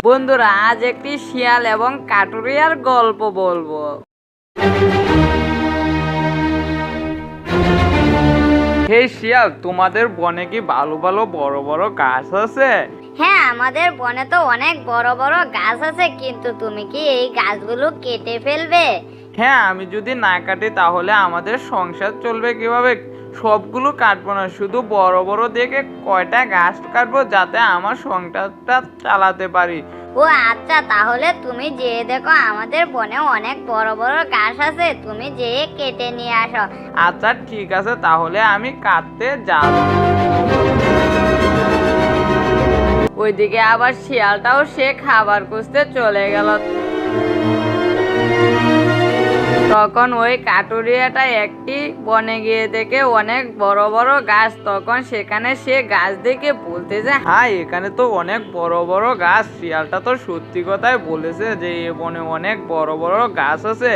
বন্ধুরা, আজ একটি শিয়াল এবং কাঠুরিয়ার গল্প বলবো। হে শিয়াল, তোমাদের বনে কি ভালো ভালো বড় বড় গাছ আছে? হ্যাঁ, আমাদের বনে তো অনেক বড় বড় গাছ আছে, কিন্তু তুমি কি এই গাছগুলো কেটে ফেলবে? হ্যাঁ, আমি যদি না কাটি তাহলে আমাদের সংসার চলবে কিভাবে? সবগুলো কাটবো না, শুধু বড় বড় দেখে কয়টা গাছ কাটবো যাতে আমার সংসারটা চালাতে পারি। ও আচ্ছা, তাহলে তুমি যেয়ে দেখো আমাদের বনে অনেক বড় বড় গাছ আছে, তুমি যেয়ে কেটে নিয়ে আসো। আচ্ছা ঠিক আছে, তাহলে আমি কাটতে যাব। ওইদিকে আবার শিয়ালটাও সে খাবার খুঁজতে চলে গেল। তখন ওই কাটুরিয়াটা একটি বনে গিয়ে দেখে অনেক বড় বড় গাছ। তখন সেখানে সে গাছ দেখে বলতেছে, হ্যাঁ এখানে তো অনেক বড় বড় গাছ। শিয়ালটা তো সত্যি কথাই বলেছে যে এ বনে অনেক বড় বড় গাছ আছে।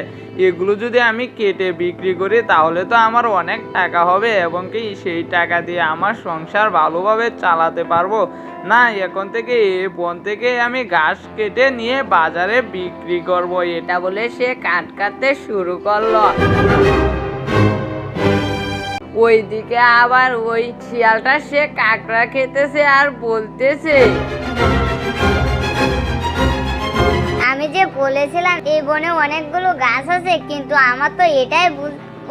এগুলো যদি আমি কেটে বিক্রি করি তাহলে তো আমার অনেক টাকা হবে, এবং কি সেই টাকা দিয়ে আমার সংসার ভালোভাবে চালাতে পারবো। না, এখন থেকে এ বন থেকে আমি ঘাস কেটে নিয়ে বাজারে বিক্রি করব। এটা বলে সে কাটতে শুরু করলো। ওইদিকে আবার ওই শিয়ালটা সে কাঁকড়া খেতেছে আর বলতেছে, আমি যে বলেছিলাম এই বনে অনেকগুলো গাছ আছে, কিন্তু আমার তো এটাই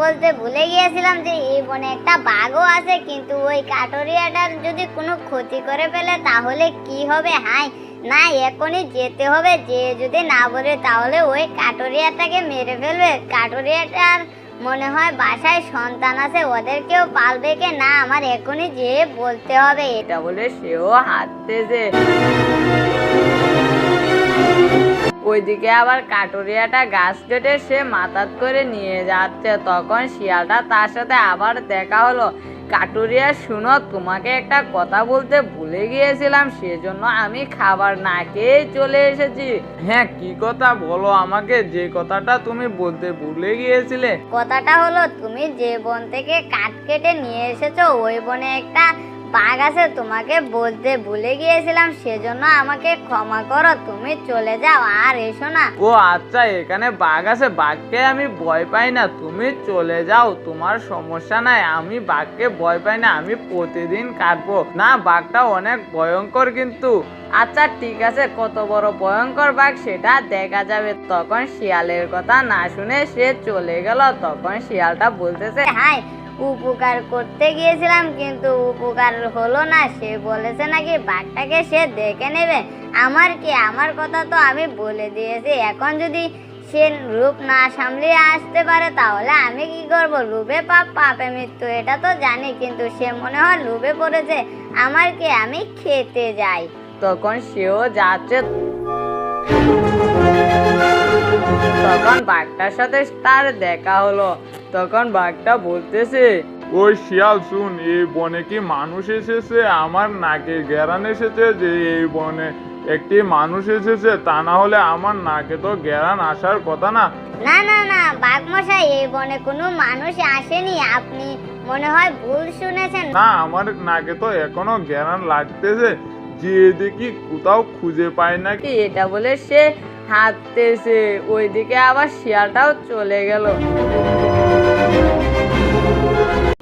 বলতে ভুলে গিয়েছিলাম যে এই বনে একটা বাঘও আছে। কিন্তু ওই কাঠুরিয়াটার যদি কোনো ক্ষতি করে ফেলে তাহলে কি হবে? হাই না, এখনই যেতে হবে। যে যদি না বলে তাহলে ওই কাঠুরিয়াটাকে মেরে ফেলবে। কাঠুরিয়াটার মনে হয় বাসায় সন্তান আছে, ওদেরকেও পালবে কে না, আমার এখনই যেয়ে বলতে হবে। এটা বলে সেও হাঁটতেছে। ওইদিকে আবার কাটুরিয়াটা গাছ কেটে সে মাথাত করে নিয়ে যাচ্ছে। তখন শিয়ালটা তার সাথে আবার দেখা হলো। কাটুরিয়া, শুনো, তোমাকে একটা কথা বলতে ভুলে গিয়েছিলাম, সেজন্য আমি খাবার না খেয়ে চলে এসেছি। হ্যাঁ, কি কথা বলো আমাকে, যে কথাটা তুমি বলতে ভুলে গিয়েছিলে। কথাটা হলো, তুমি যে বন থেকে কাঠ কেটে নিয়ে এসেছো ওই বনে একটা বাঘ আছে। তোমাকে বলতে ভুলে গিয়েছিলাম, সেজন্য আমাকে ক্ষমা করো। তুমি চলে যাও আর এসো না। ও আচ্ছা, এখানে বাঘ আছে, বাঘকে আমি ভয় পাই না, তুমি চলে যাও, তোমার সমস্যা নাই। আমি বাঘকে ভয় পাই না, আমি প্রতিদিন কাটবো। না, বাঘটা অনেক ভয়ঙ্কর কিন্তু। আচ্ছা ঠিক আছে, কত বড় ভয়ঙ্কর বাঘ সেটা দেখা যাবে। তখন শিয়ালের কথা না শুনে সে চলে গেল। তখন শিয়ালটা বলতেছে, হাই, উপকার করতে গিয়েছিলাম কিন্তু উপকার হলো না। সে বলেছে নাকি বাঘটাকে সে দেখে নেবে। আমার কি, আমার কথা তো আমি বলে দিয়েছি। এখন যদি সে রূপ না সামলিয়ে আসতে পারে তাহলে আমি কি করব? লোভে পাপ, পাপে মৃত্যু, এটা তো জানি, কিন্তু সে মনে হয় লোভে পড়েছে। আমার কি, আমি খেতে যাই। তখন সেও যাচ্ছে। তখন বাঘটার সাথে তার দেখা হলো। তখন বাঘটা বলতেছে, ওই শিয়াল শুন, এই বনে কি মানুষ এসেছে? আমার নাকে গ্যারান এসেছে যে এই বনে একটি মানুষ এসেছে, তা না হলে আমার নাকে তো গ্যারান আসার কথা না। না না না, বাঘ মশাই, এই বনে কোনো মানুষ আসেনি, আপনি মনে হয় ভুল শুনেছেন। না, আমার নাকে তো এখনো গ্যারান লাগতেছে, যে দেখি কোথাও খুঁজে পায় না। কি এটা বলে সে হাঁটতেছে। ওইদিকে আবার শিয়ালটাও চলে গেল।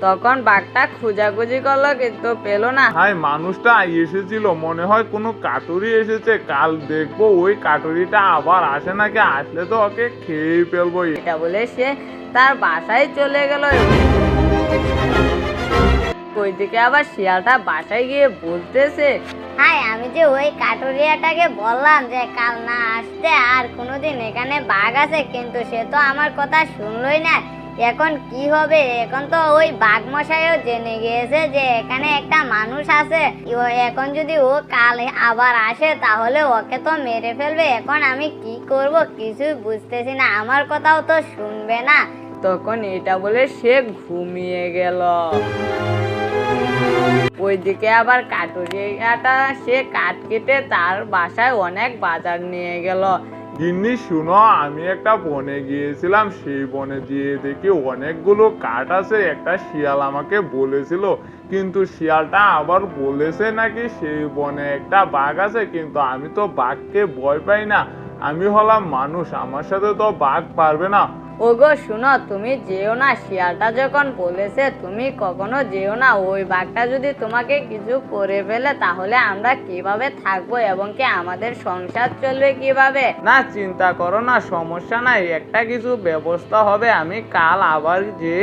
তখন বাঘটা খোঁজাখুঁজি করলো কিন্তু পেলো না। হাই, মানুষটা এসেছিল, মনে হয় কোনো কাটুরি এসেছে। কাল দেখবো ওই কাটুরিটা আবার আসে নাকি, আসলে তো ওকে খেয়ে ফেলবো। এটা বলে সে তার বাসায় চলে গেল। ওইদিকে আবার শিয়ালটা বাসায় গিয়ে বলতেছে, হাই, আমি যে ওই কাঠুরিয়াটাকে বললাম যে কাল না আসতে, আর কোনোদিন এখানে বাঘ আছে, কিন্তু সে তো আমার কথা শুনলই না। এখন কি হবে? এখন তো ওই বাঘ মশাইও জেনে গিয়েছে যে এখানে একটা মানুষ আছে। এখন যদি ও কাল আবার আসে তাহলে ওকে তো মেরে ফেলবে। এখন আমি কি করব কিছুই বুঝতেছি না, আমার কথাও তো শুনবে না। তখন এটা বলে সে ঘুমিয়ে গেল। ওইদিকে আবার কাটুরিয়াটা সে কাঠ কেটে তার বাসায় অনেক বাজার নিয়ে গেল। গিন্নি শুনো, আমি একটা বনে গিয়েছিলাম, সেই বনে গিয়ে দেখি অনেকগুলো কাঠ আছে। একটা শিয়াল আমাকে বলেছিল, কিন্তু শিয়ালটা আবার বলেছে নাকি সেই বনে একটা বাঘ আছে, কিন্তু আমি তো বাঘকে ভয় পাই না, আমি হলাম মানুষ, আমার সাথে তো বাঘ পারবে না। ওগো শুনো, তুমি যেও না, শিয়ালটা যখন বলেছে তুমি কখনো যেও না। ওই বাঘটা যদি তোমাকে কিছু করে ফেলে তাহলে আমরা কিভাবে থাকবো এবং কি আমাদের সংসার চলবে কিভাবে? না চিন্তা করো না, সমস্যা নাই, একটা কিছু ব্যবস্থা হবে। আমি কাল আবার যে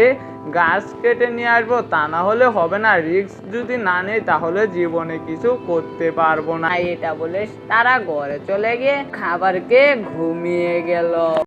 গাছ কেটে নিয়ে আসবো, তা না হলে হবে না। রিস্ক যদি না নেই তাহলে জীবনে কিছু করতে পারবো না। এটা বলে তারা ঘরে চলে গিয়ে খাবার খেয়ে ঘুমিয়ে গেল।